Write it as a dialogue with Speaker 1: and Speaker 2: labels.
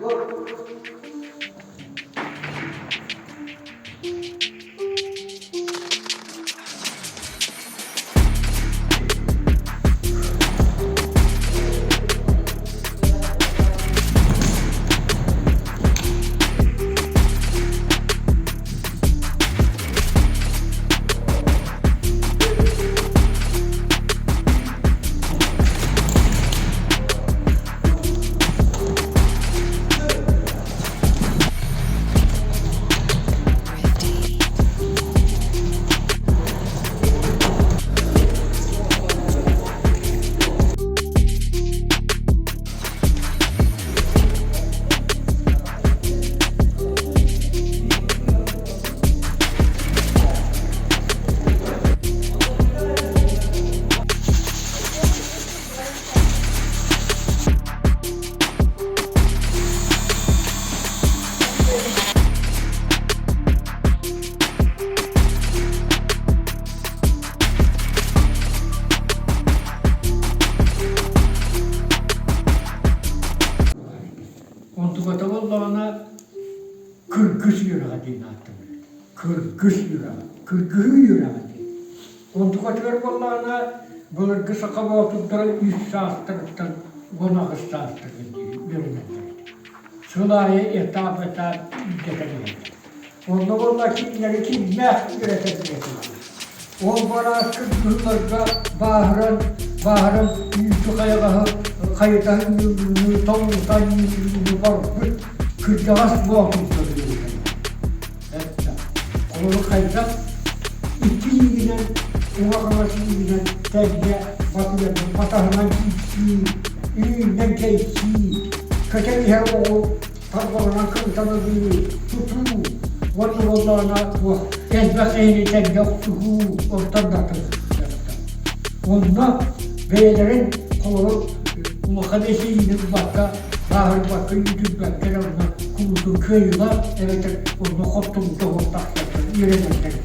Speaker 1: Vallahi 43 lira diye attım. 43 lira. 43 lira diye. Ondan sonra vallahi böyle kısa kaba tuttular 3 saatlikten ona saatlik diye. Şuraya etap getirdim. Onda vallahi kimleri kim ne üretebilir. O bana kırklarga baharın yüzü kayıtan tomutan yüzü var. Kırcağız bu altında diyor. Evet. Onu kayıtan iki yine uğraşması yine tezge bakıyor. Patahından geçti. İyinden geçti. Kötü bir her o tarafından kırıtanı bir tutu. Vallahi bu ezbekeyni tek yoktuğu ortadadır. Onda beylerin kolu kadesiydi bakka, bahar bakka, yüzük bakka, kuruldu köy var, evet, onda koptum, doğum tak yaptım, yürüyemektedir.